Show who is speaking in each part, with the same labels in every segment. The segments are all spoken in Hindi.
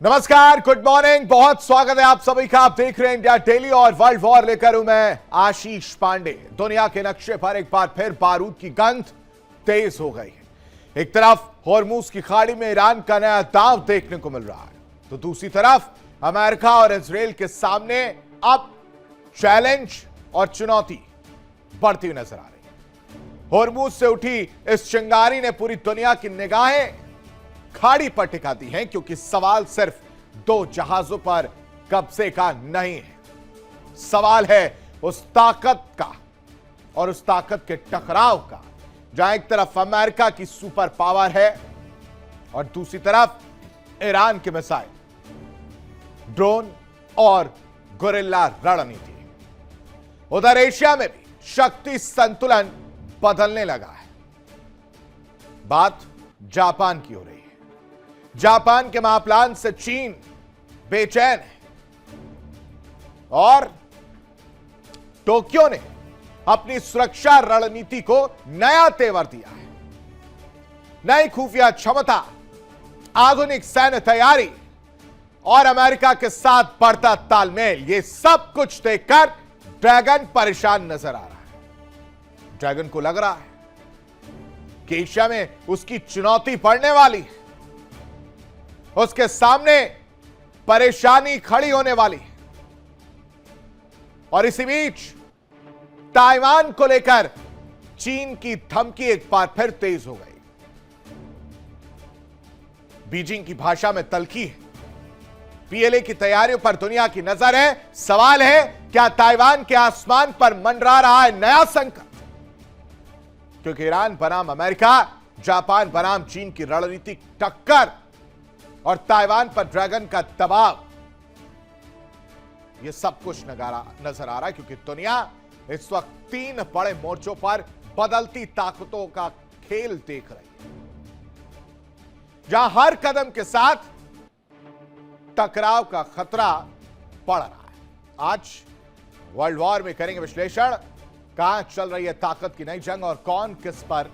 Speaker 1: नमस्कार, गुड मॉर्निंग, बहुत स्वागत है आप सभी का। आप देख रहे हैं इंडिया डेली और वर्ल्ड वॉर लेकर हूं मैं आशीष पांडे। दुनिया के नक्शे पर एक बार फिर बारूद की गंध तेज हो गई है। एक तरफ होर्मुज की खाड़ी में ईरान का नया दांव देखने को मिल रहा है, तो दूसरी तरफ अमेरिका और इजराइल के सामने अब चैलेंज और चुनौती बढ़ती हुई नजर आ रही है। होर्मुज से उठी इस चिंगारी ने पूरी दुनिया की निगाहें खाड़ी पर टिका दी हैं, क्योंकि सवाल सिर्फ दो जहाजों पर कब्जे का नहीं है। सवाल है उस ताकत का और उस ताकत के टकराव का, जहां एक तरफ अमेरिका की सुपर पावर है और दूसरी तरफ ईरान के मिसाइल, ड्रोन और गुरिल्ला रणनीति। उधर एशिया में भी शक्ति संतुलन बदलने लगा है। बात जापान की हो रही है। जापान के महाप्लान से चीन बेचैन है और टोक्यो ने अपनी सुरक्षा रणनीति को नया तेवर दिया है। नई खुफिया क्षमता, आधुनिक सैन्य तैयारी और अमेरिका के साथ बढ़ता तालमेल, ये सब कुछ देखकर ड्रैगन परेशान नजर आ रहा है। ड्रैगन को लग रहा है कि एशिया में उसकी चुनौती पड़ने वाली है, उसके सामने परेशानी खड़ी होने वाली है। और इसी बीच ताइवान को लेकर चीन की धमकी एक बार फिर तेज हो गई। बीजिंग की भाषा में तल्खी है। पीएलए की तैयारियों पर दुनिया की नजर है। सवाल है, क्या ताइवान के आसमान पर मंडरा रहा है नया संकट? क्योंकि ईरान बनाम अमेरिका, जापान बनाम चीन की रणनीतिक टक्कर और ताइवान पर ड्रैगन का दबाव, यह सब कुछ नजर आ रहा है। क्योंकि दुनिया इस वक्त तीन बड़े मोर्चों पर बदलती ताकतों का खेल देख रही है, जहां हर कदम के साथ टकराव का खतरा बढ़ रहा है। आज वर्ल्ड वॉर में करेंगे विश्लेषण, कहां चल रही है ताकत की नई जंग और कौन किस पर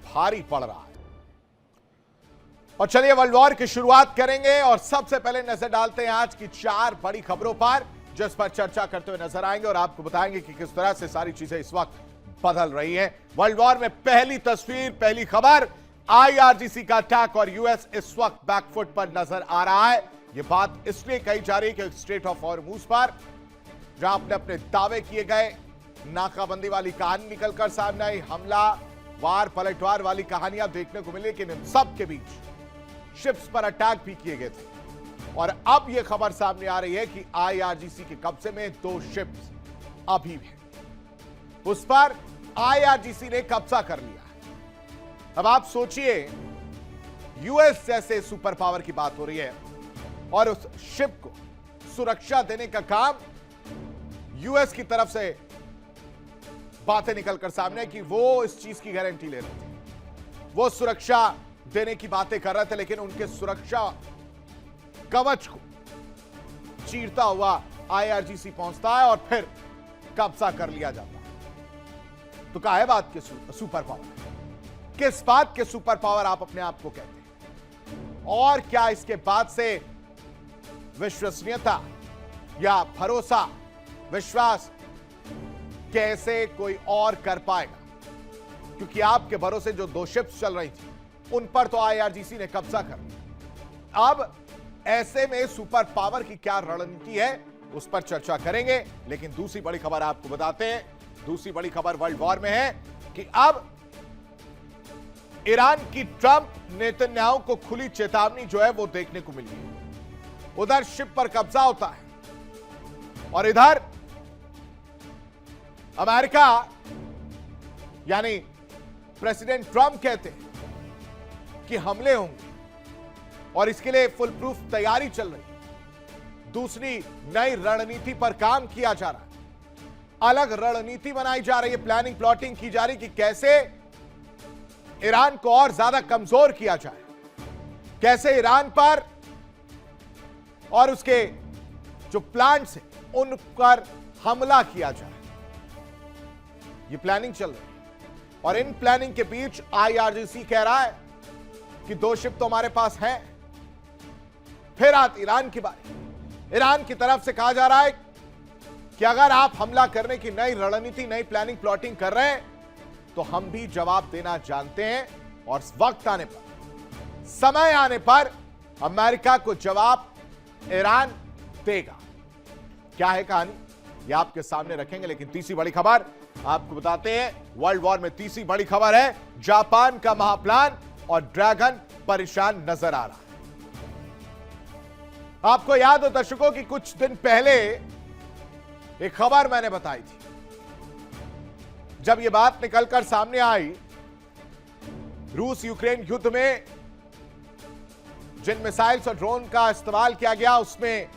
Speaker 1: भारी पड़ रहा है। और चलिए वर्ल्ड वॉर की शुरुआत करेंगे और सबसे पहले नजर डालते हैं आज की चार बड़ी खबरों पर, जिस पर चर्चा करते हुए नजर आएंगे और आपको बताएंगे कि किस तरह से सारी चीजें इस वक्त बदल रही हैं। वर्ल्ड वॉर में पहली तस्वीर, पहली खबर, आईआरजीसी का अटैक और यूएस इस वक्त बैकफुट पर नजर आ रहा है। यह बात इसलिए कही जा रही है कि स्ट्रेट ऑफ हॉर्मुज पर जहां अपने अपने दावे किए गए, नाकाबंदी वाली कहानी निकलकर सामने आई, हमला वार पलटवार वाली कहानियां देखने को मिली, लेकिन इन सब के बीच शिप्स पर अटैक भी किए गए थे। और अब यह खबर सामने आ रही है कि आईआरजीसी के कब्जे में दो शिप्स अभी भी, उस पर आईआरजीसी ने कब्जा कर लिया। अब आप सोचिए, यूएस जैसे सुपर पावर की बात हो रही है और उस शिप को सुरक्षा देने का काम यूएस की तरफ से बातें निकलकर सामने कि वो इस चीज की गारंटी ले रहे थे, वो सुरक्षा देने की बातें कर रहे थे, लेकिन उनके सुरक्षा कवच को चीरता हुआ आईआरजीसी पहुंचता है और फिर कब्जा कर लिया जाता है। तो क्या है बात के सुपर पावर? किस बात के सुपर पावर आप अपने आप को कहते हैं? और क्या इसके बाद से विश्वसनीयता या भरोसा, विश्वास कैसे कोई और कर पाएगा? क्योंकि आपके भरोसे जो दो शिप्स चल रही थी, उन पर तो आईआरजीसी ने कब्जा कर लिया। अब ऐसे में सुपर पावर की क्या रणनीति है, उस पर चर्चा करेंगे। लेकिन दूसरी बड़ी खबर आपको बताते हैं। दूसरी बड़ी खबर वर्ल्ड वॉर में है कि अब ईरान की ट्रंप नेतन्याहू को खुली चेतावनी जो है वो देखने को मिली है। उधर शिप पर कब्जा होता है और इधर अमेरिका यानी प्रेसिडेंट ट्रंप कहते हैं कि हमले होंगे और इसके लिए फुल प्रूफ तैयारी चल रही है। दूसरी नई रणनीति पर काम किया जा रहा है, अलग रणनीति बनाई जा रही है, प्लानिंग प्लॉटिंग की जा रही कि कैसे ईरान को और ज्यादा कमजोर किया जाए, कैसे ईरान पर और उसके जो प्लांट्स हैं उन पर हमला किया जाए। यह प्लानिंग चल रही है और इन प्लानिंग के बीच आईआरजीसी कह रहा है कि दो शिप तो हमारे पास हैं, फिर आती ईरान की बारी। ईरान की तरफ से कहा जा रहा है कि अगर आप हमला करने की नई रणनीति, नई प्लानिंग, प्लॉटिंग कर रहे हैं तो हम भी जवाब देना जानते हैं और वक्त आने पर, समय आने पर अमेरिका को जवाब ईरान देगा। क्या है कहानी, यह आपके सामने रखेंगे। लेकिन तीसरी बड़ी खबर आपको बताते हैं, वर्ल्ड वॉर में तीसरी बड़ी खबर है, जापान का महाप्लान और ड्रैगन परेशान नजर आ रहा है। आपको याद हो दर्शकों कि कुछ दिन पहले एक खबर मैंने बताई थी, जब यह बात निकलकर सामने आई, रूस यूक्रेन युद्ध में जिन मिसाइल्स और ड्रोन का इस्तेमाल किया गया उसमें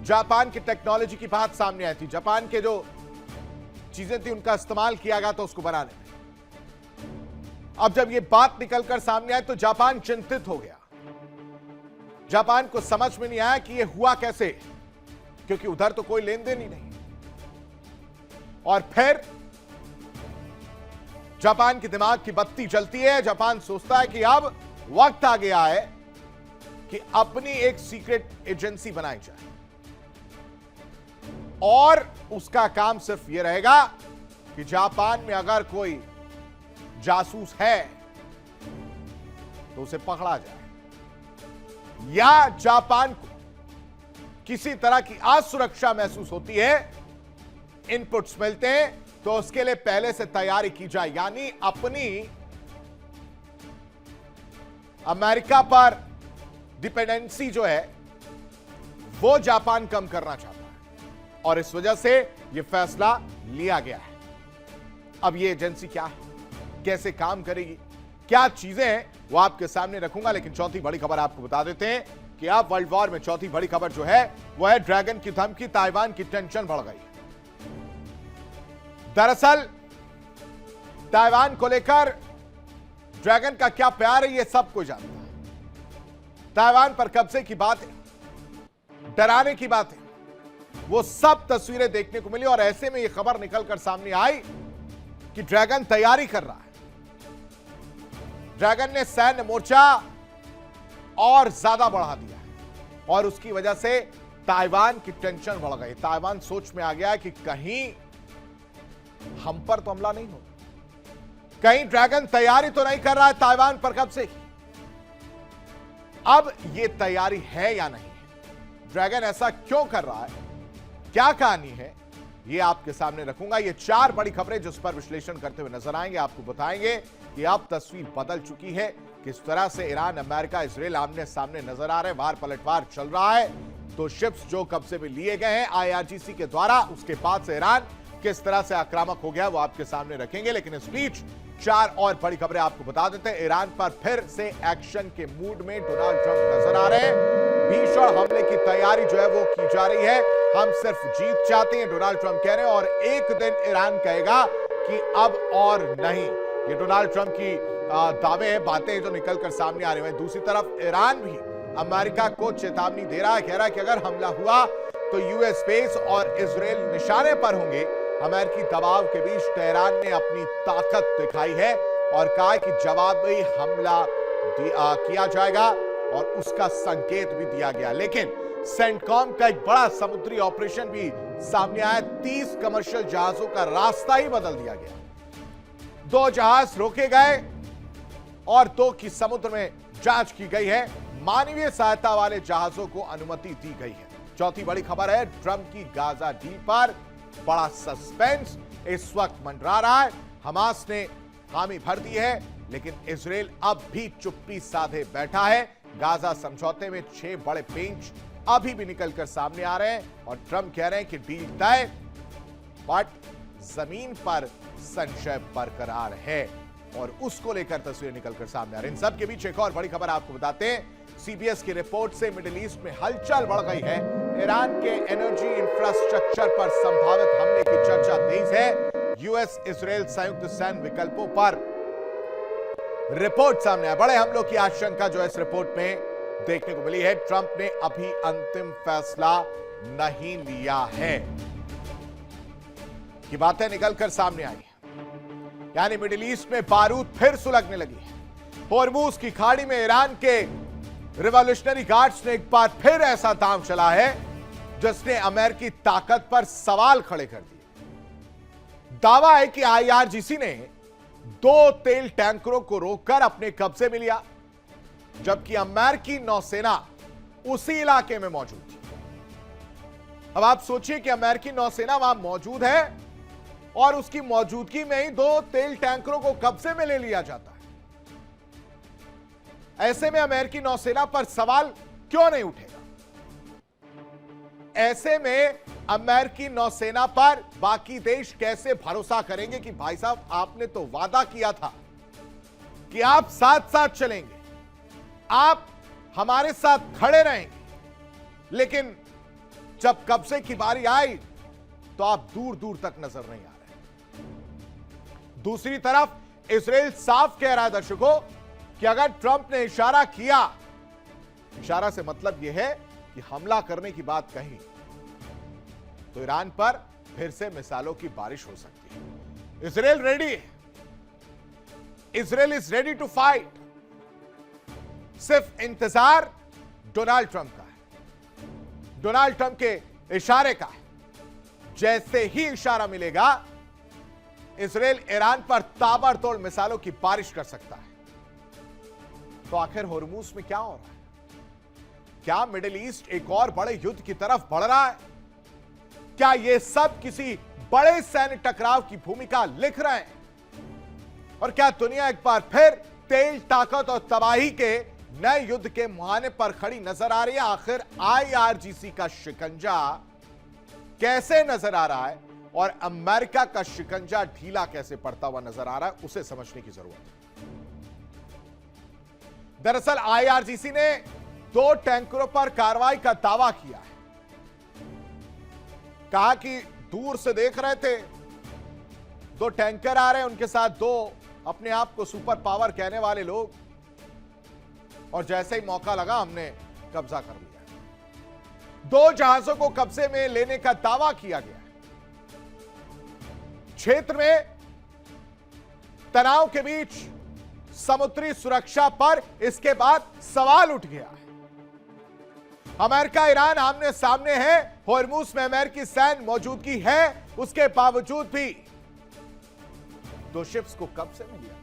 Speaker 1: जापान की टेक्नोलॉजी की बात सामने आई थी। जापान के जो चीजें थी उनका इस्तेमाल किया गया तो उसको बनाने में। अब जब यह बात निकलकर सामने आई तो जापान चिंतित हो गया। जापान को समझ में नहीं आया कि यह हुआ कैसे, क्योंकि उधर तो कोई लेन देन ही नहीं। और फिर जापान के दिमाग की बत्ती जलती है। जापान सोचता है कि अब वक्त आ गया है कि अपनी एक सीक्रेट एजेंसी बनाई जाए और उसका काम सिर्फ यह रहेगा कि जापान में अगर कोई जासूस है तो उसे पकड़ा जाए, या जापान को किसी तरह की असुरक्षा महसूस होती है, इनपुट्स मिलते हैं तो उसके लिए पहले से तैयारी की जाए। यानी अपनी अमेरिका पर डिपेंडेंसी जो है वो जापान कम करना चाहता है और इस वजह से यह फैसला लिया गया है। अब यह एजेंसी क्या है, कैसे काम करेगी, क्या चीजें हैं, वो आपके सामने रखूंगा। लेकिन चौथी बड़ी खबर आपको बता देते हैं कि अब वर्ल्ड वॉर में चौथी बड़ी खबर जो है वो है ड्रैगन की धमकी, ताइवान की टेंशन बढ़ गई। दरअसल ताइवान को लेकर ड्रैगन का क्या प्यार है ये सब कोई जानता है। ताइवान पर कब्जे की बात है, डराने की बात है, वो सब तस्वीरें देखने को मिली और ऐसे में यह खबर निकलकर सामने आई कि ड्रैगन तैयारी कर रहा है। ड्रैगन ने सैन्य मोर्चा और ज्यादा बढ़ा दिया है और उसकी वजह से ताइवान की टेंशन बढ़ गई। ताइवान सोच में आ गया कि कहीं हम पर तो हमला नहीं हो, कहीं ड्रैगन तैयारी तो नहीं कर रहा है ताइवान पर कब से। अब यह तैयारी है या नहीं, ड्रैगन ऐसा क्यों कर रहा है, क्या कहानी है, यह आपके सामने रखूंगा। ये चार बड़ी खबरें जिस पर विश्लेषण करते हुए नजर आएंगे, आपको बताएंगे कि अब तस्वीर बदल चुकी है, किस तरह से ईरान, अमेरिका, इजराइल आमने सामने नजर आ रहे हैं, बाहर पलटवार चल रहा है। तो शिप्स जो कब्जे में लिए गए हैं IRGC के द्वारा, उसके बाद से ईरान किस तरह से आक्रामक हो गया वो आपके सामने रखेंगे। लेकिन इस बीच चार और बड़ी खबरें आपको बता देते हैं। ईरान पर फिर से एक्शन के मूड में डोनाल्ड ट्रंप नजर आ रहे हैं। भीषण हमले की तैयारी जो है वो की जा रही है। हम सिर्फ जीत चाहते हैं, डोनाल्ड ट्रंप कह रहे हैं, और एक दिन ईरान कहेगा कि अब और नहीं। ये डोनाल्ड ट्रंप की दावे हैं, बातें जो निकलकर सामने आ रही हैं। दूसरी तरफ ईरान भी अमेरिका को चेतावनी दे रहा है, कह रहा है कि अगर हमला हुआ तो यूएस बेस और इजराइल निशाने पर होंगे। अमेरिकी दबाव के बीच तेहरान ने अपनी ताकत दिखाई है और कहा कि जवाबी हमला किया जाएगा और उसका संकेत भी दिया गया। लेकिन सेंटकॉम का एक बड़ा समुद्री ऑपरेशन भी सामने आया। 30 कमर्शियल जहाजों का रास्ता ही बदल दिया गया। 2 जहाज रोके गए और 2 की समुद्र में जांच की गई है। मानवीय सहायता वाले जहाजों को अनुमति दी गई है। चौथी बड़ी खबर है, ट्रंप की गाजा डील पर बड़ा सस्पेंस इस वक्त मंडरा रहा है। हमास ने हामी भर दी है, लेकिन इजराइल अब भी चुप्पी साधे बैठा है। गाजा समझौते में 6 बड़े पेंच अभी भी निकलकर सामने आ रहे हैं और ट्रंप कह रहे हैं कि डील तय, बट जमीन पर संशय बरकरार है और उसको लेकर तस्वीरें निकलकर सामने आ रही हैं। इन सब के बीच एक और बड़ी खबर आपको बताते हैं। सीबीएस की रिपोर्ट से मिडिल ईस्ट में हलचल बढ़ गई है। ईरान के एनर्जी इंफ्रास्ट्रक्चर पर संभावित हमले की चर्चा तेज है। यूएस इजराइल संयुक्त सैन्य विकल्पों पर रिपोर्ट सामने है। बड़े हमलों की आशंका जो है इस रिपोर्ट में देखने को मिली है। ट्रंप ने अभी अंतिम फैसला नहीं लिया है कि बातें निकलकर सामने आई, यानी मिडिल ईस्ट में बारूद फिर सुलगने लगी है। होर्मुज की खाड़ी में ईरान के रिवॉल्यूशनरी गार्ड्स ने एक बार फिर ऐसा दांव चला है जिसने अमेरिकी ताकत पर सवाल खड़े कर दिए। दावा है कि आईआरजीसी ने 2 तेल टैंकरों को रोककर अपने कब्जे में लिया, जबकि अमेरिकी नौसेना उसी इलाके में मौजूद थी। अब आप सोचिए कि अमेरिकी नौसेना वहां मौजूद है और उसकी मौजूदगी में ही 2 तेल टैंकरों को कब्जे में ले लिया जाता है। ऐसे में अमेरिकी नौसेना पर सवाल क्यों नहीं उठेगा? ऐसे में अमेरिकी नौसेना पर बाकी देश कैसे भरोसा करेंगे कि भाई साहब आपने तो वादा किया था कि आप साथ साथ चलेंगे, आप हमारे साथ खड़े रहेंगे, लेकिन जब कब्जे की बारी आई तो आप दूर दूर तक नजर नहीं आ रहे। दूसरी तरफ इजराइल साफ कह रहा है दर्शकों कि अगर ट्रंप ने इशारा किया, इशारा से मतलब यह है कि हमला करने की बात कही, तो ईरान पर फिर से मिसाइलों की बारिश हो सकती है। इजराइल रेडी है, Israel is ready to fight. सिर्फ इंतजार डोनाल्ड ट्रंप का है, डोनाल्ड ट्रंप के इशारे का है। जैसे ही इशारा मिलेगा, इजराइल ईरान पर ताबड़तोड़ मिसाइलों की बारिश कर सकता है। तो आखिर होर्मुज में क्या हो रहा है? क्या मिडिल ईस्ट एक और बड़े युद्ध की तरफ बढ़ रहा है? क्या यह सब किसी बड़े सैन्य टकराव की भूमिका लिख रहे हैं? और क्या दुनिया एक बार फिर तेल, ताकत और तबाही के नए युद्ध के मुहाने पर खड़ी नजर आ रही है? आखिर आईआरजीसी का शिकंजा कैसे नजर आ रहा है और अमेरिका का शिकंजा ढीला कैसे पड़ता हुआ नजर आ रहा है, उसे समझने की जरूरत है। दरअसल आईआरजीसी ने 2 टैंकरों पर कार्रवाई का दावा किया है। कहा कि दूर से देख रहे थे 2 टैंकर आ रहे हैं, उनके साथ 2 अपने आप को सुपर पावर कहने वाले लोग, और जैसे ही मौका लगा हमने कब्जा कर लिया। 2 जहाजों को कब्जे में लेने का दावा किया गया है। क्षेत्र में तनाव के बीच समुद्री सुरक्षा पर इसके बाद सवाल उठ गया है। अमेरिका ईरान आमने सामने है, होर्मुज में अमेरिकी सैन्य मौजूदगी है, उसके बावजूद भी 2 शिप्स को कब्जे में लिया गया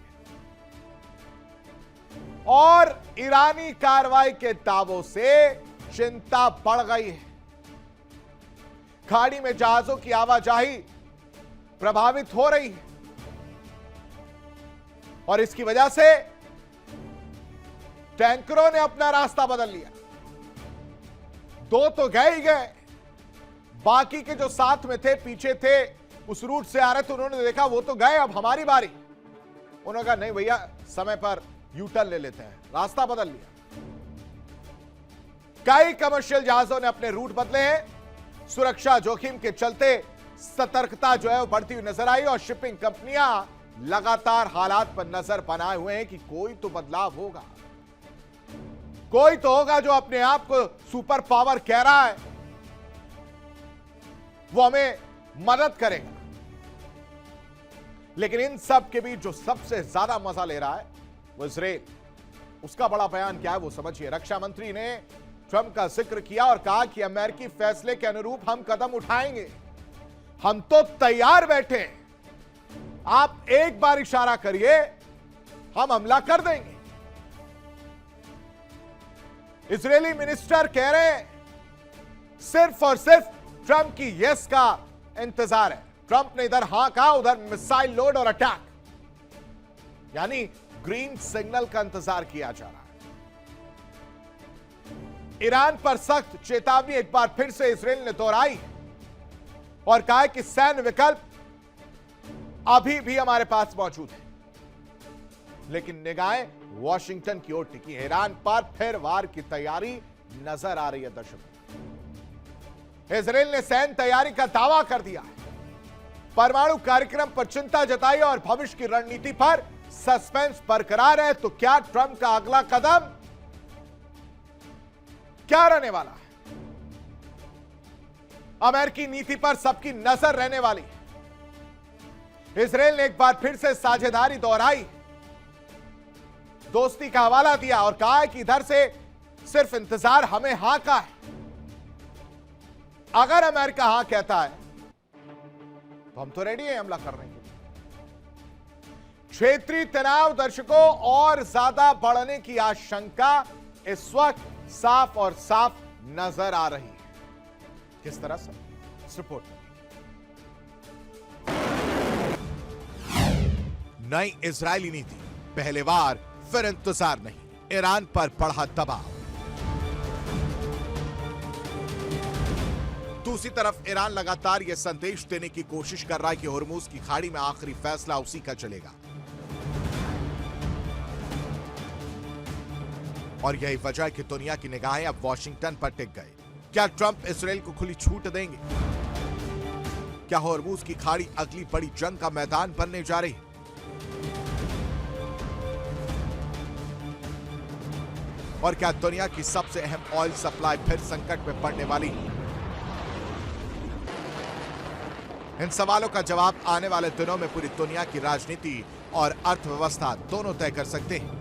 Speaker 1: और ईरानी कार्रवाई के दावों से चिंता बढ़ गई है। खाड़ी में जहाजों की आवाजाही प्रभावित हो रही है और इसकी वजह से टैंकरों ने अपना रास्ता बदल लिया। 2 तो गए ही गए, बाकी के जो साथ में थे, पीछे थे, उस रूट से आ रहे थे, उन्होंने देखा वो तो गए, अब हमारी बारी। उन्होंने कहा नहीं भैया, समय पर यू टर्न ले लेते हैं, रास्ता बदल लिया। कई कमर्शियल जहाजों ने अपने रूट बदले हैं। सुरक्षा जोखिम के चलते सतर्कता जो है वो बढ़ती हुई नजर आई और शिपिंग कंपनियां लगातार हालात पर नजर बनाए हुए हैं कि कोई तो बदलाव होगा, कोई तो होगा जो अपने आप को सुपर पावर कह रहा है, वो हमें मदद करेगा। लेकिन इन सब के बीच जो सबसे ज्यादा मजा ले रहा है वो इजराइल। उसका बड़ा बयान क्या है वो समझिए। रक्षा मंत्री ने ट्रंप का जिक्र किया और कहा कि अमेरिकी फैसले के अनुरूप हम कदम उठाएंगे, हम तो तैयार बैठे हैं, आप एक बार इशारा करिए, हम हमला कर देंगे। इजरायली मिनिस्टर कह रहे हैं सिर्फ और सिर्फ ट्रंप की यस का इंतजार है। ट्रंप ने इधर हां कहा, उधर मिसाइल लोड और अटैक, यानी ग्रीन सिग्नल का इंतजार किया जा रहा है। ईरान पर सख्त चेतावनी एक बार फिर से इजराइल ने दोहराई और कहा कि सैन्य विकल्प अभी भी हमारे पास मौजूद है, लेकिन निगाहें वॉशिंगटन की ओर टिकी है। ईरान पर फिर वार की तैयारी नजर आ रही है दर्शकों। इजराइल ने सैन्य तैयारी का दावा कर दिया है, परमाणु कार्यक्रम पर चिंता जताई और भविष्य की रणनीति पर सस्पेंस बरकरार है। तो क्या ट्रंप का अगला कदम क्या रहने वाला है? अमेरिकी नीति पर सबकी नजर रहने वाली है। इजराइल ने एक बार फिर से साझेदारी दोहराई, दोस्ती का हवाला दिया और कहा कि इधर से सिर्फ इंतजार हमें हां का है। अगर अमेरिका हां कहता है तो हम तो रेडी हैं हमला करने के लिए। क्षेत्रीय तनाव दर्शकों और ज्यादा बढ़ने की आशंका इस वक्त साफ और साफ नजर आ रही है। किस तरह से? इस रिपोर्ट में नई इजरायली नीति, पहले बार फिर इंतजार नहीं, ईरान पर बढ़ा दबाव। दूसरी तरफ ईरान लगातार यह संदेश देने की कोशिश कर रहा है कि होर्मुज की खाड़ी में आखिरी फैसला उसी का चलेगा, और यही वजह है कि दुनिया की निगाहें अब वॉशिंगटन पर टिक गए। क्या ट्रंप इसराइल को खुली छूट देंगे? क्या होर्मुज की खाड़ी अगली बड़ी जंग का मैदान बनने जा रही है? और क्या दुनिया की सबसे अहम ऑयल सप्लाई फिर संकट में पड़ने वाली है? इन सवालों का जवाब आने वाले दिनों में पूरी दुनिया की राजनीति और अर्थव्यवस्था दोनों तय कर सकते हैं।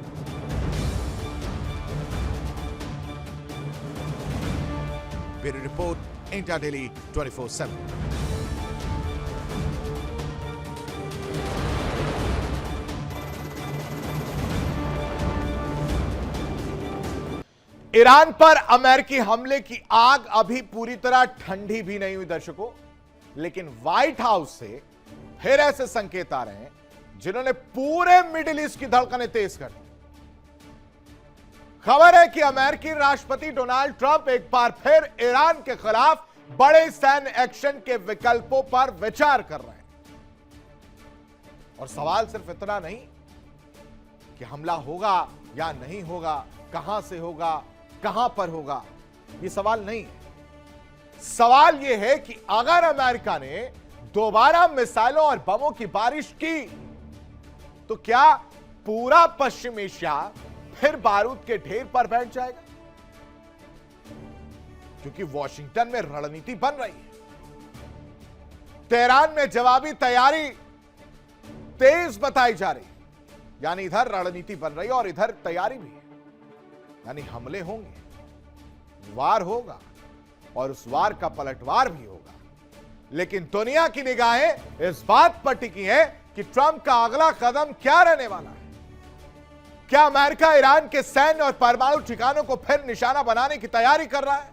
Speaker 1: Bureau report, India daily 24/7। Iran पर अमेरिकी हमले की आग अभी पूरी तरह ठंडी भी नहीं हुई दर्शकों, लेकिन व्हाइट हाउस से फिर ऐसे संकेत आ रहे हैं जिन्होंने पूरे मिडिल ईस्ट की धड़कनें तेज कर दी। खबर है कि अमेरिकी राष्ट्रपति डोनाल्ड ट्रंप एक बार फिर ईरान के खिलाफ बड़े सैन्य एक्शन के विकल्पों पर विचार कर रहे हैं। और सवाल सिर्फ इतना नहीं कि हमला होगा या नहीं होगा, कहां से होगा, कहां पर होगा, यह सवाल नहीं है। सवाल यह है कि अगर अमेरिका ने दोबारा मिसाइलों और बमों की बारिश की तो क्या पूरा पश्चिम एशिया फिर बारूद के ढेर पर बैठ जाएगा? क्योंकि वॉशिंगटन में रणनीति बन रही है, तेहरान में जवाबी तैयारी तेज बताई जा रही है। यानी इधर रणनीति बन रही है और इधर तैयारी भी है। यानी हमले होंगे, वार होगा और उस वार का पलटवार भी होगा। लेकिन दुनिया की निगाहें इस बात पर टिकी है कि ट्रंप का अगला कदम क्या रहने वाला है। क्या अमेरिका ईरान के सैन्य और परमाणु ठिकानों को फिर निशाना बनाने की तैयारी कर रहा है,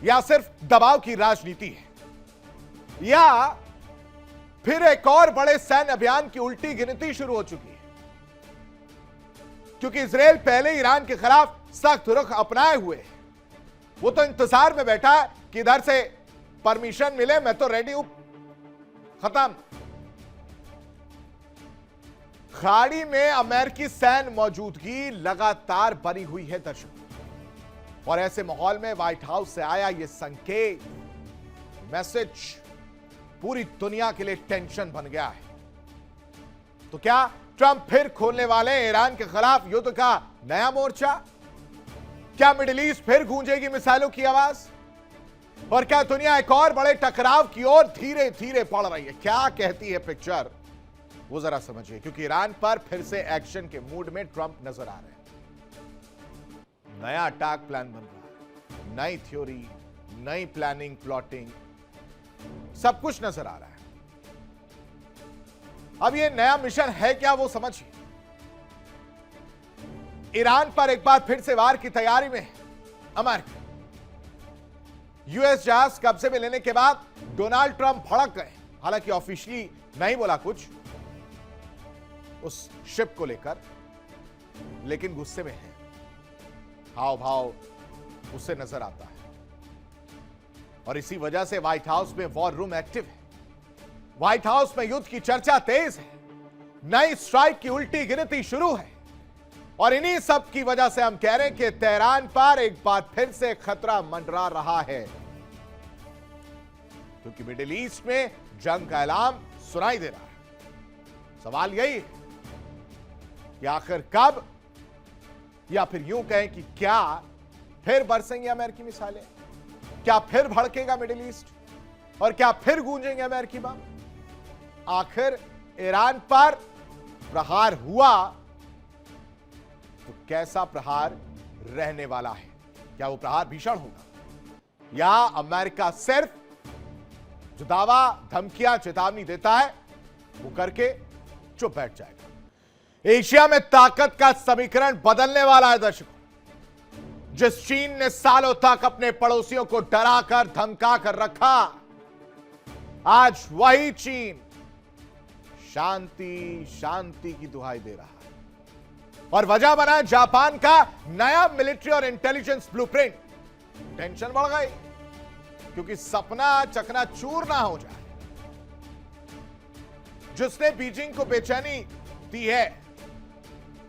Speaker 1: या सिर्फ दबाव की राजनीति है, या फिर एक और बड़े सैन्य अभियान की उल्टी गिनती शुरू हो चुकी है? क्योंकि इजराइल पहले ईरान के खिलाफ सख्त रुख अपनाए हुए है। वो तो इंतजार में बैठा है कि इधर से परमिशन मिले, मैं तो रेडी हूं, खत्म। खाड़ी में अमेरिकी सैन्य मौजूदगी लगातार बनी हुई है दर्शकों, और ऐसे माहौल में व्हाइट हाउस से आया यह संकेत, मैसेज पूरी दुनिया के लिए टेंशन बन गया है। तो क्या ट्रंप फिर खोलने वाले हैं ईरान के खिलाफ युद्ध का नया मोर्चा? क्या मिडिल ईस्ट फिर गूंजेगी मिसाइलों की आवाज? और क्या दुनिया एक और बड़े टकराव की ओर धीरे धीरे बढ़ रही है? क्या कहती है पिक्चर, वो जरा समझिए, क्योंकि ईरान पर फिर से एक्शन के मूड में ट्रंप नजर आ रहे हैं। नया अटैक प्लान बन रहा है, नई थ्योरी, नई प्लानिंग, प्लॉटिंग, सब कुछ नजर आ रहा है। अब ये नया मिशन है क्या, वो समझिए। ईरान पर एक बार फिर से वार की तैयारी में है अमेरिका। यूएस जहाज कब्जे में लेने के बाद डोनाल्ड ट्रंप भड़क गए। हालांकि ऑफिशियली नहीं बोला कुछ उस शिप को लेकर, लेकिन गुस्से में है, हाव भाव उससे नजर आता है। और इसी वजह से व्हाइट हाउस में वॉर रूम एक्टिव है। व्हाइट हाउस में युद्ध की चर्चा तेज है, नई स्ट्राइक की उल्टी गिनती शुरू है। और इन्हीं सब की वजह से हम कह रहे हैं कि तेहरान पर एक बार फिर से खतरा मंडरा रहा है, क्योंकि मिडिल ईस्ट में जंग का ऐलान सुनाई दे रहा है। सवाल यही है कि आखिर कब, या फिर यूं कहें कि क्या फिर बरसेंगे अमेरिकी मिसाइलें? क्या फिर भड़केगा मिडिल ईस्ट? और क्या फिर गूंजेंगे अमेरिकी बम? आखिर ईरान पर प्रहार हुआ तो कैसा प्रहार रहने वाला है। क्या वो प्रहार भीषण होगा या अमेरिका सिर्फ जो दावा धमकियां चेतावनी देता है वो करके चुप बैठ जाएगा? एशिया में ताकत का समीकरण बदलने वाला है दर्शकों। जिस चीन ने सालों तक अपने पड़ोसियों को डराकर धमकाकर रखा, आज वही चीन शांति शांति की दुहाई दे रहा है। और वजह बना जापान का नया मिलिट्री और इंटेलिजेंस ब्लूप्रिंट। टेंशन बढ़ गई क्योंकि सपना चकनाचूर ना हो जाए। जिसने बीजिंग को बेचैनी दी है,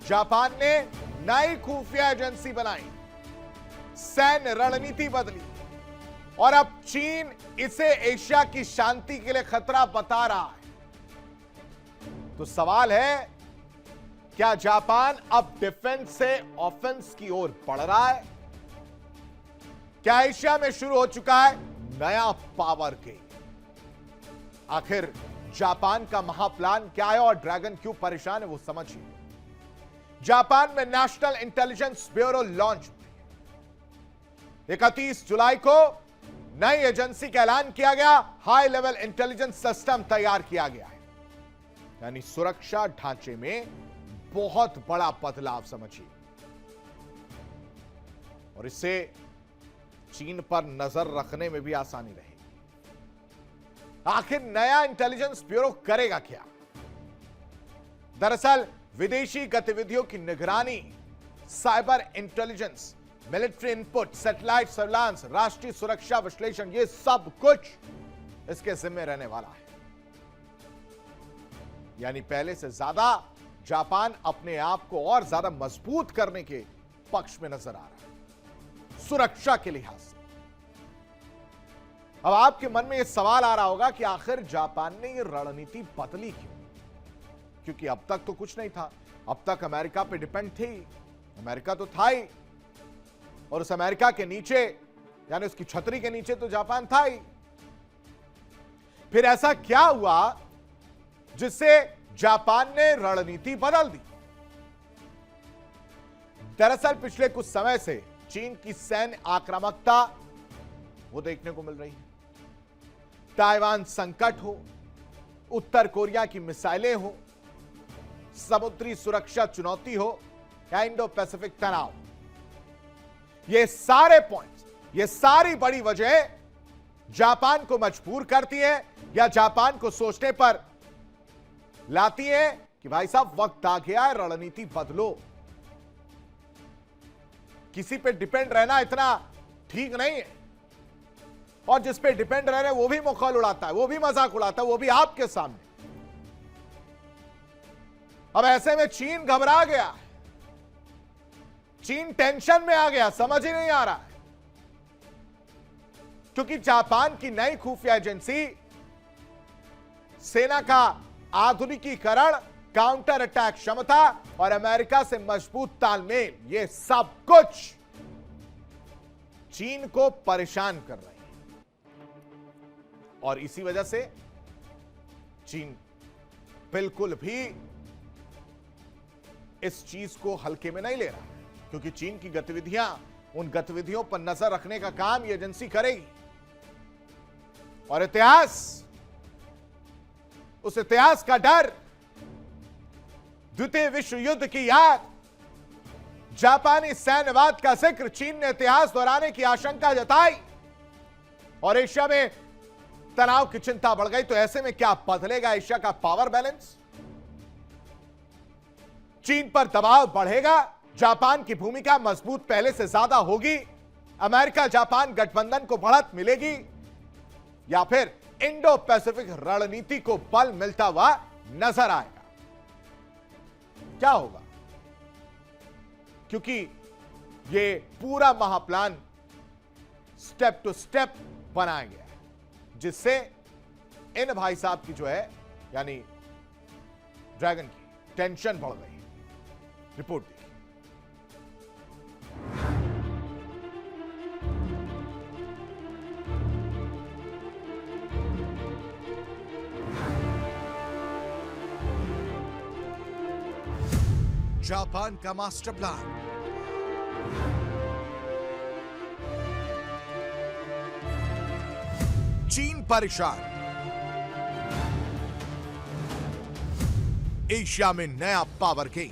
Speaker 1: जापान ने नई खुफिया एजेंसी बनाई, सैन्य रणनीति बदली और अब चीन इसे एशिया की शांति के लिए खतरा बता रहा है। तो सवाल है, क्या जापान अब डिफेंस से ऑफेंस की ओर बढ़ रहा है? क्या एशिया में शुरू हो चुका है नया पावर गेम? आखिर जापान का महाप्लान क्या है और ड्रैगन क्यों परेशान है वो समझिए। जापान में नेशनल इंटेलिजेंस ब्यूरो लॉन्च 31 जुलाई को नई एजेंसी का ऐलान किया गया। हाई लेवल इंटेलिजेंस सिस्टम तैयार किया गया है, यानी सुरक्षा ढांचे में बहुत बड़ा बदलाव समझिए। और इससे चीन पर नजर रखने में भी आसानी रहेगी। आखिर नया इंटेलिजेंस ब्यूरो करेगा क्या? दरअसल विदेशी गतिविधियों की निगरानी, cyber intelligence, military input, satellite surveillance, राष्ट्रीय सुरक्षा विश्लेषण, ये सब कुछ इसके जिम्मे रहने वाला है। यानी पहले से ज्यादा जापान अपने आप को और ज्यादा मजबूत करने के पक्ष में नजर आ रहा है सुरक्षा के लिहाज से। अब आपके मन में यह सवाल आ रहा होगा कि आखिर जापान ने यह रणनीति बदली क्यों? क्योंकि अब तक तो कुछ नहीं था। अब तक अमेरिका पे डिपेंड थी, अमेरिका तो था ही, और उस अमेरिका के नीचे यानी उसकी छतरी के नीचे तो जापान था ही। फिर ऐसा क्या हुआ जिससे जापान ने रणनीति बदल दी? दरअसल पिछले कुछ समय से चीन की सैन्य आक्रामकता वो देखने को मिल रही है। ताइवान संकट हो, उत्तर कोरिया की मिसाइलें हो, समुद्री सुरक्षा चुनौती हो या इंडो पैसिफिक तनाव, ये सारे पॉइंट्स, ये सारी बड़ी वजह जापान को मजबूर करती है या जापान को सोचने पर लाती है कि भाई साहब वक्त आ गया है, रणनीति बदलो। किसी पे डिपेंड रहना इतना ठीक नहीं है, और जिस पे डिपेंड रह रहे वो भी मखौल उड़ाता है, वो भी मजाक उड़ाता है, वो भी आपके सामने। अब ऐसे में चीन घबरा गया, चीन टेंशन में आ गया, समझ ही नहीं आ रहा है। क्योंकि जापान की नई खुफिया एजेंसी सेना का आधुनिकीकरण, काउंटर अटैक क्षमता और अमेरिका से मजबूत तालमेल, यह सब कुछ चीन को परेशान कर रही है। और इसी वजह से चीन बिल्कुल भी इस चीज को हल्के में नहीं ले रहा, क्योंकि चीन की गतिविधियां, उन गतिविधियों पर नजर रखने का काम ये एजेंसी करेगी। और इतिहास, उस इतिहास का डर, द्वितीय विश्व युद्ध की याद, जापानी सैन्यवाद का जिक्र, चीन ने इतिहास दोहराने की आशंका जताई और एशिया में तनाव की चिंता बढ़ गई। तो ऐसे में क्या बदलेगा एशिया का पावर बैलेंस? चीन पर दबाव बढ़ेगा, जापान की भूमिका मजबूत पहले से ज्यादा होगी, अमेरिका जापान गठबंधन को बढ़त मिलेगी, या फिर इंडो पैसिफिक रणनीति को बल मिलता हुआ नजर आएगा? क्या होगा? क्योंकि ये पूरा महाप्लान स्टेप टू स्टेप बनाया गया है, जिससे इन भाई साहब की जो है यानी ड्रैगन की टेंशन बढ़ गई। रिपोर्ट देखिए। जापान का मास्टर प्लान, चीन परेशान। एशिया में नया पावर गेम।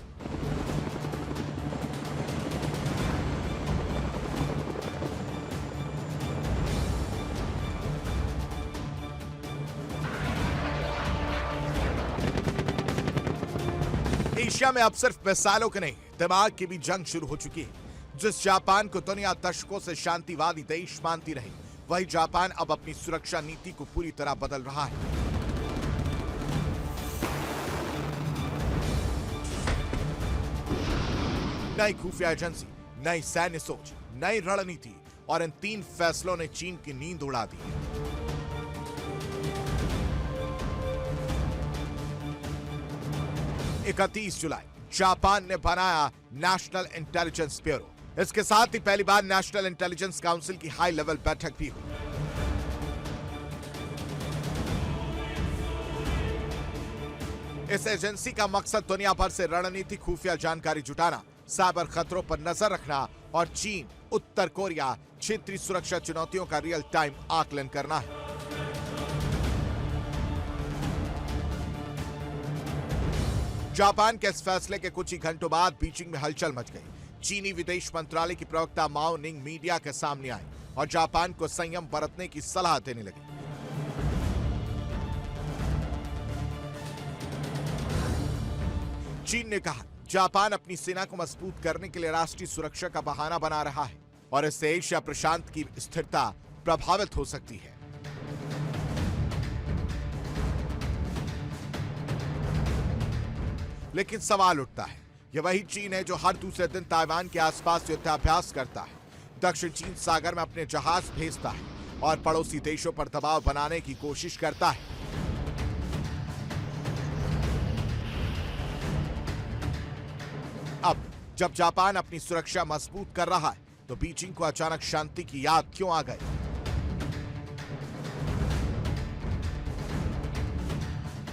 Speaker 1: एशिया में अब सिर्फ मिसाइलों के नहीं, दिमाग की भी जंग शुरू हो चुकी है। जिस जापान को दुनिया दशकों से शांतिवादी देश मानती रही, वही जापान अब अपनी सुरक्षा नीति को पूरी तरह बदल रहा है। नई खुफिया एजेंसी, नई सैन्य सोच, नई रणनीति और इन 3 फैसलों ने चीन की नींद उड़ा दी। 31 जुलाई जापान ने बनाया नेशनल इंटेलिजेंस ब्यूरो। इसके साथ ही पहली बार नेशनल इंटेलिजेंस काउंसिल की हाई लेवल बैठक भी हुई। इस एजेंसी का मकसद दुनिया भर से रणनीतिक खुफिया जानकारी जुटाना, साइबर खतरों पर नजर रखना और चीन, उत्तर कोरिया, क्षेत्रीय सुरक्षा चुनौतियों का रियल टाइम आकलन करना है। जापान के इस फैसले के कुछ ही घंटों बाद बीजिंग में हलचल मच गई। चीनी विदेश मंत्रालय की प्रवक्ता माओ निंग मीडिया के सामने आई और जापान को संयम बरतने की सलाह देने लगी। चीन ने कहा, जापान अपनी सेना को मजबूत करने के लिए राष्ट्रीय सुरक्षा का बहाना बना रहा है और इससे एशिया प्रशांत की स्थिरता प्रभावित हो सकती है। लेकिन सवाल उठता है, यह वही चीन है जो हर दूसरे दिन ताइवान के आसपास युद्धाभ्यास करता है, दक्षिण चीन सागर में अपने जहाज भेजता है और पड़ोसी देशों पर दबाव बनाने की कोशिश करता है। अब जब जापान अपनी सुरक्षा मजबूत कर रहा है, तो बीजिंग को अचानक शांति की याद क्यों आ गई?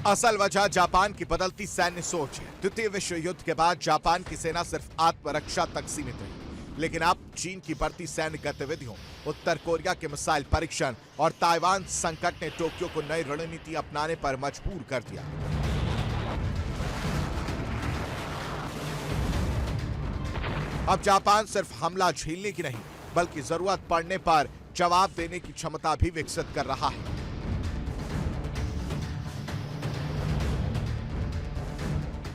Speaker 1: असल वजह जापान की बदलती सैन्य सोच है। द्वितीय विश्व युद्ध के बाद जापान की सेना सिर्फ आत्मरक्षा तक सीमित रही, लेकिन अब चीन की बढ़ती सैन्य गतिविधियों, उत्तर कोरिया के मिसाइल परीक्षण और ताइवान संकट ने टोक्यो को नई रणनीति अपनाने पर मजबूर कर दिया। अब जापान सिर्फ हमला झेलने की नहीं, बल्कि जरूरत पड़ने पर जवाब देने की क्षमता भी विकसित कर रहा है।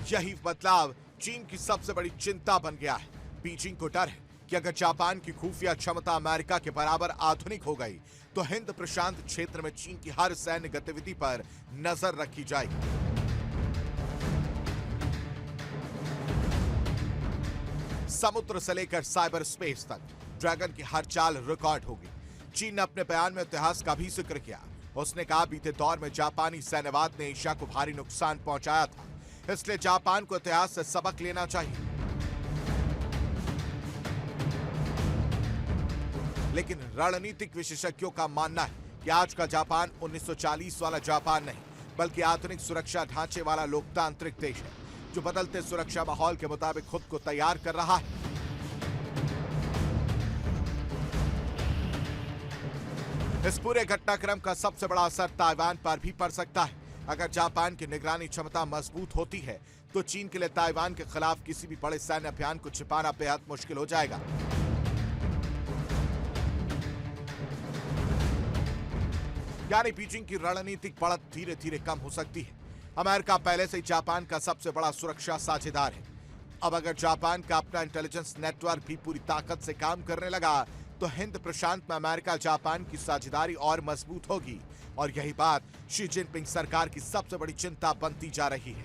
Speaker 1: यही बदलाव चीन की सबसे बड़ी चिंता बन गया है। बीजिंग को डर है कि अगर जापान की खुफिया क्षमता अमेरिका के बराबर आधुनिक हो गई, तो हिंद प्रशांत क्षेत्र में चीन की हर सैन्य गतिविधि पर नजर रखी जाएगी। समुद्र से लेकर साइबर स्पेस तक ड्रैगन की हर चाल रिकॉर्ड होगी। चीन ने अपने बयान में इतिहास का भी जिक्र किया। उसने कहा, बीते दौर में जापानी सैन्यवाद ने एशिया को भारी नुकसान पहुंचाया था, इसलिए जापान को इतिहास से सबक लेना चाहिए। लेकिन रणनीतिक विशेषज्ञों का मानना है कि आज का जापान 1940 वाला जापान नहीं, बल्कि आधुनिक सुरक्षा ढांचे वाला लोकतांत्रिक देश है, जो बदलते सुरक्षा माहौल के मुताबिक खुद को तैयार कर रहा है। इस पूरे घटनाक्रम का सबसे बड़ा असर ताइवान पर भी पड़ सकता है। अगर जापान की निगरानी क्षमता मजबूत होती है, तो चीन के लिए ताइवान के खिलाफ किसी भी बड़े सैन्य अभियान को छिपाना बेहद मुश्किल हो जाएगा। यानी बीजिंग की रणनीतिक बढ़त धीरे धीरे कम हो सकती है। अमेरिका पहले से ही जापान का सबसे बड़ा सुरक्षा साझेदार है। अब अगर जापान का अपना इंटेलिजेंस नेटवर्क भी पूरी ताकत से काम करने लगा, तो हिंद प्रशांत में अमेरिका जापान की साझेदारी और मजबूत होगी और यही बात शी जिनपिंग सरकार की सबसे बड़ी चिंता बनती जा रही है।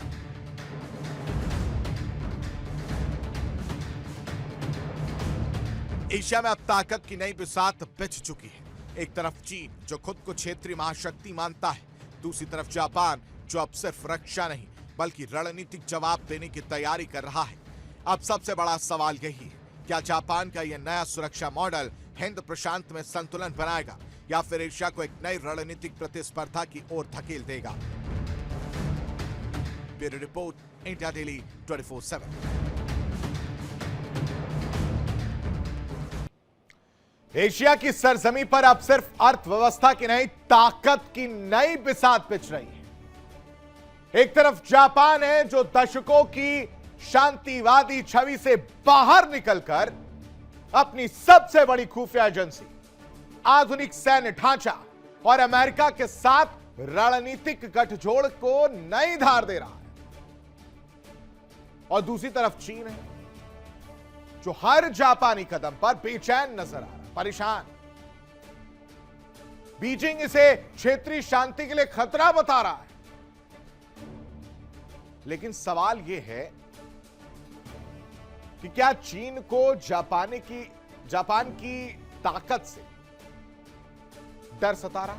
Speaker 1: एशिया में अब ताकत की नई बिसात बिछ चुकी है। एक तरफ चीन, जो खुद को क्षेत्रीय महाशक्ति मानता है, दूसरी तरफ जापान, जो अब सिर्फ रक्षा नहीं बल्कि रणनीतिक जवाब देने की तैयारी कर रहा है। अब सबसे बड़ा सवाल यही है, क्या जापान का यह नया सुरक्षा मॉडल हिंद प्रशांत में संतुलन बनाएगा या फिर एशिया को एक नई रणनीतिक प्रतिस्पर्धा की ओर धकेल देगा? Bureau report, India daily 24/7। Asia की सरजमी पर अब सिर्फ अर्थव्यवस्था की नहीं, ताकत की नई बिसात पिच रही है। एक तरफ जापान है जो दशकों की शांतिवादी छवि से बाहर निकलकर अपनी सबसे बड़ी खुफिया एजेंसी, आधुनिक सैन्य ढांचा और अमेरिका के साथ रणनीतिक गठजोड़ को नई धार दे रहा है। और दूसरी तरफ चीन है जो हर जापानी कदम पर बेचैन नजर आ रहा है, परेशान। बीजिंग इसे क्षेत्रीय शांति के लिए खतरा बता रहा है। लेकिन सवाल यह है कि क्या चीन को जापान की ताकत से डर सता रहा?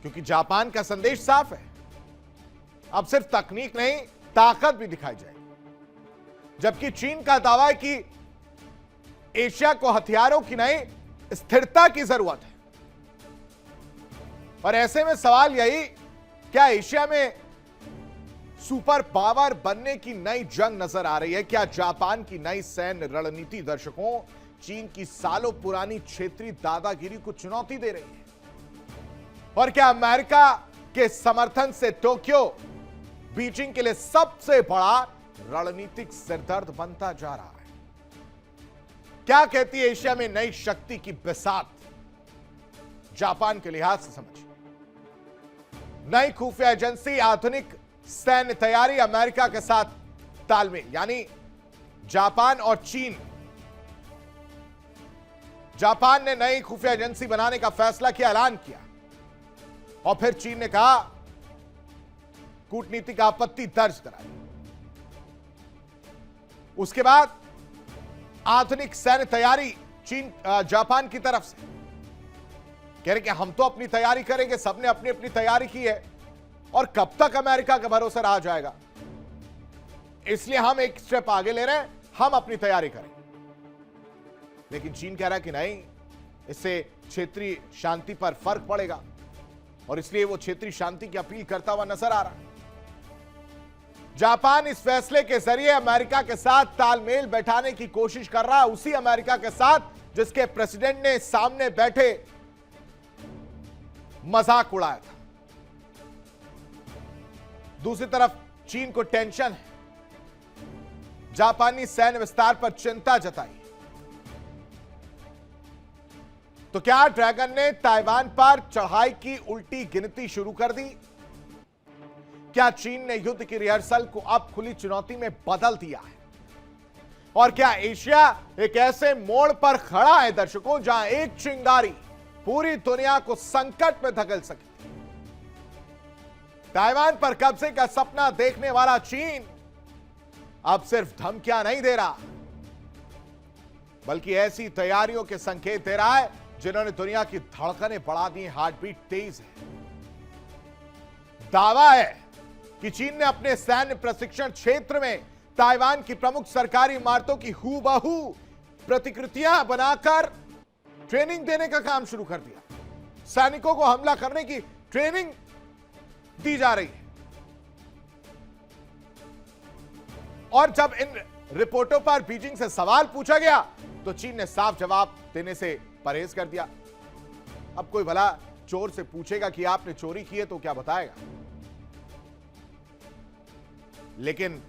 Speaker 1: क्योंकि जापान का संदेश साफ है, अब सिर्फ तकनीक नहीं, ताकत भी दिखाई जाएगी। जबकि चीन का दावा है कि एशिया को हथियारों की नहीं, स्थिरता की जरूरत है। और ऐसे में सवाल यही, क्या एशिया में सुपर पावर बनने की नई जंग नजर आ रही है? क्या जापान की नई सैन्य रणनीति दर्शकों चीन की सालों पुरानी क्षेत्रीय दादागिरी को चुनौती दे रही है? और क्या अमेरिका के समर्थन से टोक्यो बीजिंग के लिए सबसे बड़ा रणनीतिक सिरदर्द बनता जा रहा है? क्या कहती है एशिया में नई शक्ति की बिसात? जापान के लिहाज से समझिए। नई खुफिया एजेंसी, आधुनिक सैन्य तैयारी, अमेरिका के साथ तालमेल, यानी जापान और चीन। जापान ने नई खुफिया एजेंसी बनाने का फैसला किया, ऐलान किया, और फिर चीन ने कहा कूटनीतिक आपत्ति दर्ज कराई। उसके बाद आधुनिक सैन्य तैयारी जापान की तरफ से कह रहे कि हम तो अपनी तैयारी करेंगे, सबने अपनी अपनी तैयारी की है, और कब तक अमेरिका का भरोसा रहा जाएगा, इसलिए हम एक स्टेप आगे ले रहे हैं, हम अपनी तैयारी करेंगे। लेकिन चीन कह रहा है कि नहीं, इससे क्षेत्रीय शांति पर फर्क पड़ेगा, और इसलिए वो क्षेत्रीय शांति की अपील करता हुआ नजर आ रहा है। जापान इस फैसले के जरिए अमेरिका के साथ तालमेल बैठाने की कोशिश कर रहा है, उसी अमेरिका के साथ जिसके प्रेसिडेंट ने सामने बैठे मजाक उड़ाया था। दूसरी तरफ चीन को टेंशन है, जापानी सैन्य विस्तार पर चिंता जताई। तो क्या ड्रैगन ने ताइवान पर चढ़ाई की उल्टी गिनती शुरू कर दी? क्या चीन ने युद्ध की रिहर्सल को अब खुली चुनौती में बदल दिया है? और क्या एशिया एक ऐसे मोड़ पर खड़ा है दर्शकों, जहां एक चिंगारी पूरी दुनिया को संकट में धकेल सके? ताइवान पर कब्जे का सपना देखने वाला चीन अब सिर्फ धमकियां नहीं दे रहा, बल्कि ऐसी तैयारियों के संकेत दे रहा है जिन्होंने दुनिया की धड़कनें बढ़ा दी, हार्ट बीट तेज है। दावा है कि चीन ने अपने सैन्य प्रशिक्षण क्षेत्र में ताइवान की प्रमुख सरकारी इमारतों की हूबहू प्रतिकृतियां बनाकर ट्रेनिंग देने का काम शुरू कर दिया। सैनिकों को हमला करने की ट्रेनिंग दी जा रही है। और जब इन रिपोर्टों पर बीजिंग से सवाल पूछा गया तो चीन ने साफ जवाब देने से परहेज कर दिया। अब कोई भला चोर से पूछेगा कि आपने चोरी की है तो क्या बताएगा? लेकिन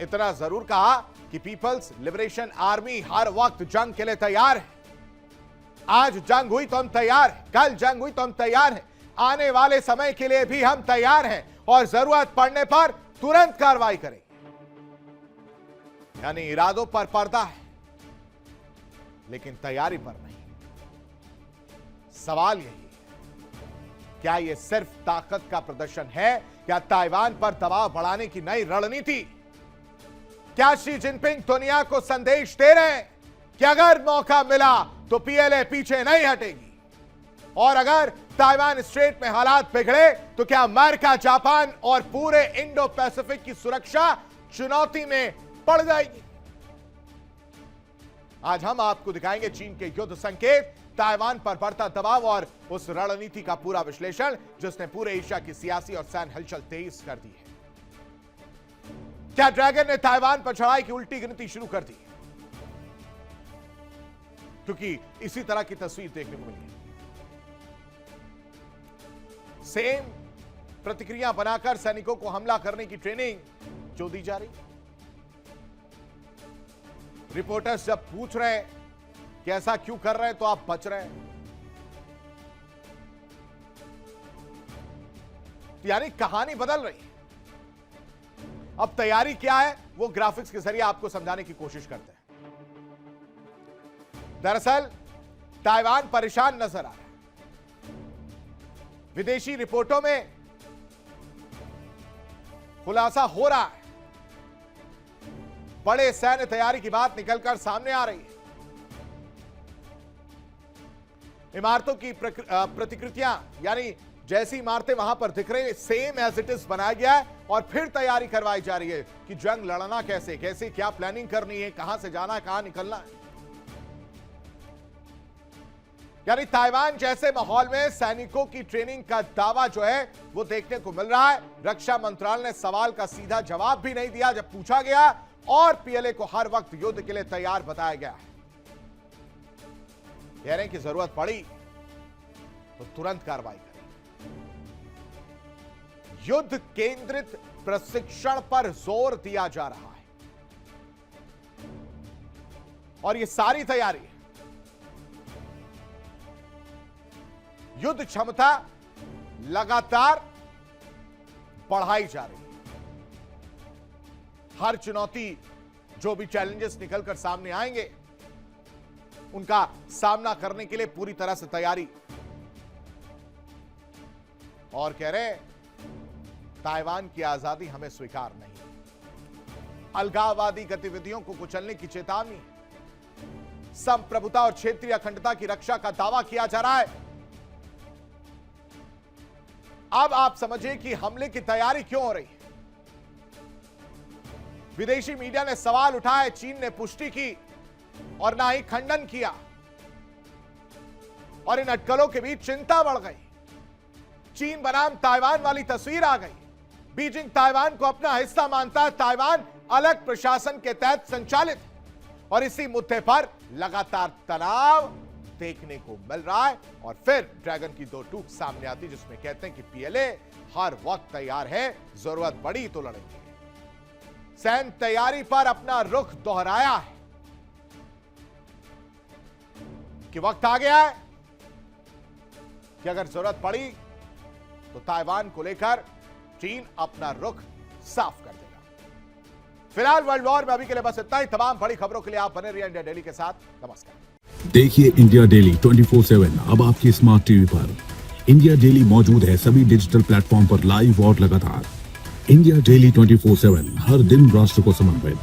Speaker 1: इतना जरूर कहा कि पीपल्स लिबरेशन आर्मी हर वक्त जंग के लिए तैयार है। आज जंग हुई तो हम तैयार हैं, कल जंग हुई तो हम तैयार हैं, आने वाले समय के लिए भी हम तैयार हैं, और जरूरत पड़ने पर तुरंत कार्रवाई करेंगे। यानी इरादों पर पर्दा है, लेकिन तैयारी पर नहीं। सवाल यही है, क्या यह सिर्फ ताकत का प्रदर्शन है या ताइवान पर दबाव बढ़ाने की नई रणनीति? क्या शी जिनपिंग दुनिया को संदेश दे रहे हैं कि अगर मौका मिला तो पीएलए पीछे नहीं हटेगी, और अगर ताइवान स्ट्रेट में हालात बिगड़े तो क्या अमेरिका, जापान और पूरे इंडो पैसिफिक की सुरक्षा चुनौती में पड़ जाएगी? आज हम आपको दिखाएंगे चीन के युद्ध संकेत, ताइवान पर बढ़ता दबाव और उस रणनीति का पूरा विश्लेषण जिसने पूरे एशिया की सियासी और सैन्य हलचल तेज कर दी है। क्या ड्रैगन ने ताइवान पर चढ़ाई की उल्टी गिनती शुरू कर दी? क्योंकि इसी तरह की तस्वीर देखने को मिली है। सेम प्रतिक्रिया बनाकर सैनिकों को हमला करने की ट्रेनिंग जो दी जा रही। रिपोर्टर्स जब पूछ रहे हैं कि ऐसा क्यों कर रहे हैं तो आप बच रहे हैं, यानी कहानी बदल रही है। अब तैयारी क्या है वो ग्राफिक्स के जरिए आपको समझाने की कोशिश करते हैं। दरअसल ताइवान परेशान नजर आ रहा है। विदेशी रिपोर्टों में खुलासा हो रहा है, बड़े सैन्य तैयारी की बात निकलकर सामने आ रही है। इमारतों की प्रतिकृतियां यानी जैसी इमारतें वहां पर दिख रही है सेम एज इट इज बनाया गया है और फिर तैयारी करवाई जा रही है कि जंग लड़ना कैसे कैसे, क्या प्लानिंग करनी है, कहां से जाना है, कहां निकलना है। यानी ताइवान जैसे माहौल में सैनिकों की ट्रेनिंग का दावा जो है वो देखने को मिल रहा है। रक्षा मंत्रालय ने सवाल का सीधा जवाब भी नहीं दिया जब पूछा गया, और पीएलए को हर वक्त युद्ध के लिए तैयार बताया गया है। कह रहे हैं कि जरूरत पड़ी तो तुरंत कार्रवाई करें। युद्ध केंद्रित प्रशिक्षण पर जोर दिया जा रहा है और यह सारी तैयारी युद्ध क्षमता लगातार बढ़ाई जा रही है। हर चुनौती जो भी चैलेंजेस निकलकर सामने आएंगे उनका सामना करने के लिए पूरी तरह से तैयारी। और कह रहे ताइवान की आजादी हमें स्वीकार नहीं। अलगाववादी गतिविधियों को कुचलने की चेतावनी, संप्रभुता और क्षेत्रीय अखंडता की रक्षा का दावा किया जा रहा है। अब आप समझिए कि हमले की तैयारी क्यों हो रही है। विदेशी मीडिया ने सवाल उठाए, चीन ने पुष्टि की और ना ही खंडन किया, और इन अटकलों के बीच चिंता बढ़ गई। चीन बनाम ताइवान वाली तस्वीर आ गई। बीजिंग ताइवान को अपना हिस्सा मानता है, ताइवान अलग प्रशासन के तहत संचालित, और इसी मुद्दे पर लगातार तनाव देखने को मिल रहा है। और फिर ड्रैगन की दो टूक सामने आती जिसमें कहते हैं कि पीएलए हर वक्त तैयार है, जरूरत पड़ी तो लड़ेंगे। सैन्य तैयारी पर अपना रुख दोहराया है कि वक्त आ गया है कि अगर जरूरत पड़ी तो ताइवान को लेकर चीन अपना रुख साफ कर देगा। फिलहाल वर्ल्ड वॉर में अभी के लिए बस इतना ही। तमाम बड़ी खबरों के लिए आप बने रहिए इंडिया डेली के साथ। नमस्कार।
Speaker 2: देखिए इंडिया डेली 24/7 अब आपकी स्मार्ट टीवी पर। इंडिया डेली मौजूद है सभी डिजिटल प्लेटफॉर्म पर लाइव और लगातार। इंडिया डेली 24/7 हर दिन राष्ट्र को समर्पित।